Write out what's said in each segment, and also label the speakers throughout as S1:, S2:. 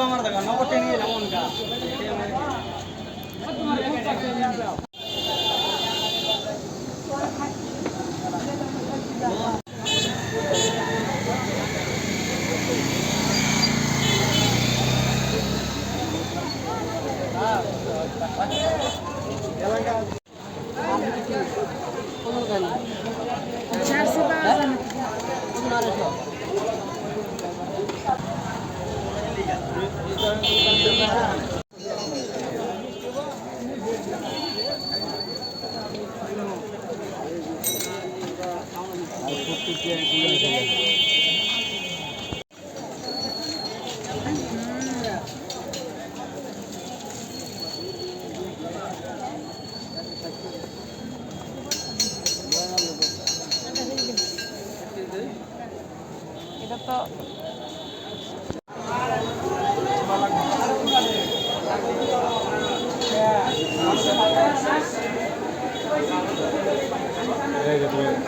S1: আমার দেখা নগদে নিয়ে যাবো না
S2: এটা তো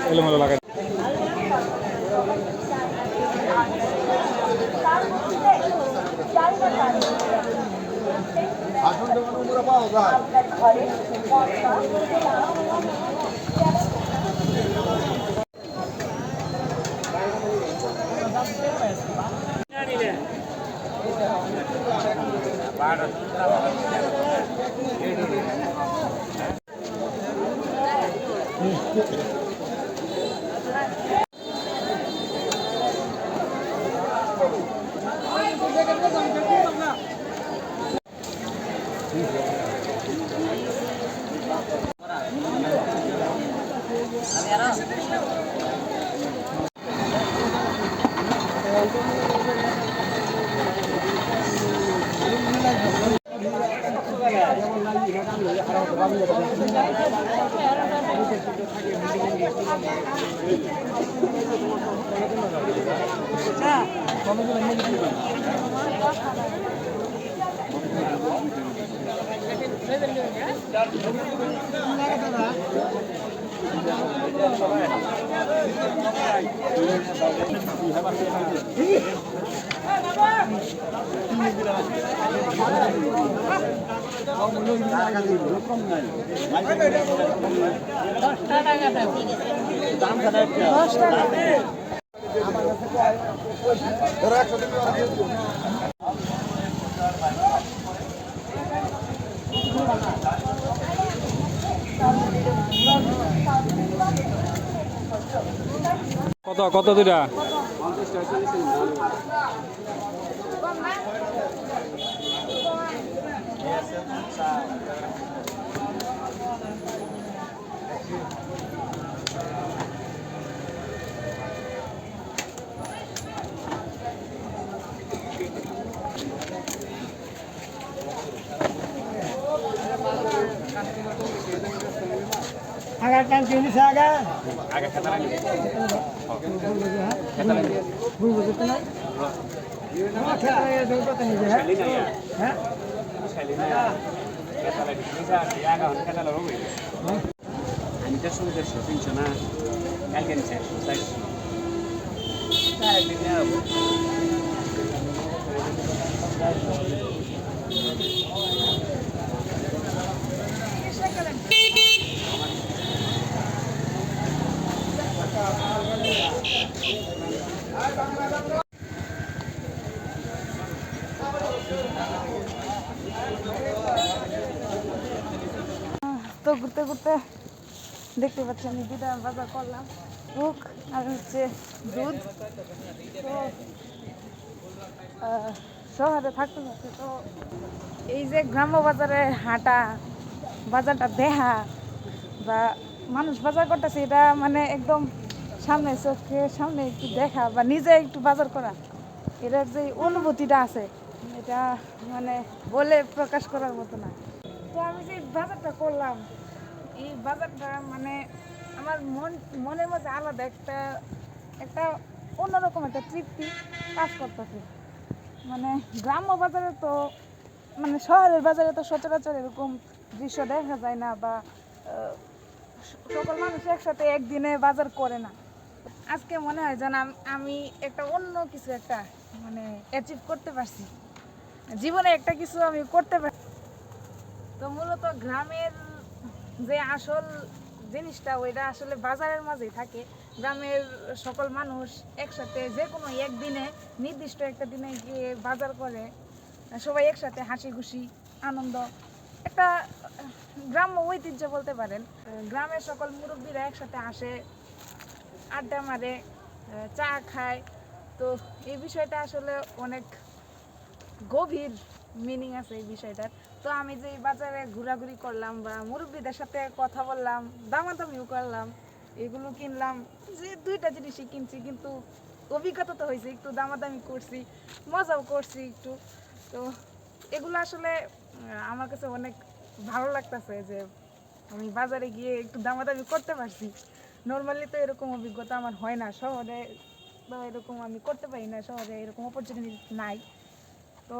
S3: এলোমেলো লাগাই কত কত দুটা
S1: आगे टाइम क्यों नहीं से आगे
S3: আগে খেতে লাগে
S1: भूल बुझते ना अच्छा ये दो पता नहीं है हैं
S3: খেতে লাগে নিসা আগা হন খেতে লাগো আমি তো শুনতে শুনছ না কালকে নিছে সাইজ তাই দিনে আবো
S2: তো ঘুরতে ঘুরতে দেখতে পাচ্ছি আমি দুটা বাজার করলাম বুক আর হচ্ছে দুধ তো শহরে থাকতে হচ্ছে তো এই যে গ্রাম্য বাজারে হাঁটা বাজারটা দেখা বা মানুষ বাজার করতেছে এটা মানে একদম সামনে চোখের সামনে একটু দেখা বা নিজে একটু বাজার করা এটার যে অনুভূতিটা আছে এটা মানে বলে প্রকাশ করার মতো না। তো আমি যে বাজারটা করলাম এই বাজারটা মানে আমার মনের মধ্যে আলাদা একটা একটা অন্যরকম একটা তৃপ্তি কাজ করতেছে। মানে গ্রাম্য বাজারে তো মানে শহরের বাজারে তো সচরাচর এরকম দৃশ্য দেখা যায় না, বা সকল মানুষ একসাথে একদিনে বাজার করে না। আজকে মনে হয় যেন আমি একটা অন্য কিছু একটা মানে অ্যাচিভ করতে পারছি, জীবনে একটা কিছু আমি করতে পারছি। তো মূলত গ্রামের যে আসল জিনিসটা ওইটা আসলে বাজারের মাঝেই থাকে। গ্রামের সকল মানুষ একসাথে যে কোনো একদিনে নির্দিষ্ট একটা দিনে গিয়ে বাজার করে, সবাই একসাথে হাসি খুশি আনন্দ, একটা গ্রাম্য ঐতিহ্য বলতে পারেন। গ্রামের সকল মুরব্বীরা একসাথে আসে, আড্ডা মারে, চা খায়। তো এই বিষয়টা আসলে অনেক গভীর মিনিং আছে এই বিষয়টার। তো আমি যে এই বাজারে ঘোরাঘুরি করলাম বা মুরব্বীদের সাথে কথা বললাম, দামাদামিও করলাম, এগুলো কিনলাম, যে দুইটা জিনিসই কিনছি, কিন্তু অভিজ্ঞতা তো হয়েছে, একটু দামাদামি করছি, মজাও করছি একটু। তো এগুলো আসলে আমার কাছে অনেক ভালো লাগতেছে যে আমি বাজারে গিয়ে একটু দামাদামি করতে পারছি। নর্মালি তো এরকম অভিজ্ঞতা আমার হয় না, শহরে বা এরকম আমি করতে পারি না, শহরে এরকম অপরচুনিটি নাই। তো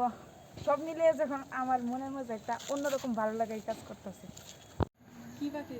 S2: সব মিলিয়ে যখন আমার মনের মধ্যে একটা অন্যরকম ভালো লাগাই কাজ করতেছে।
S4: কি বাকি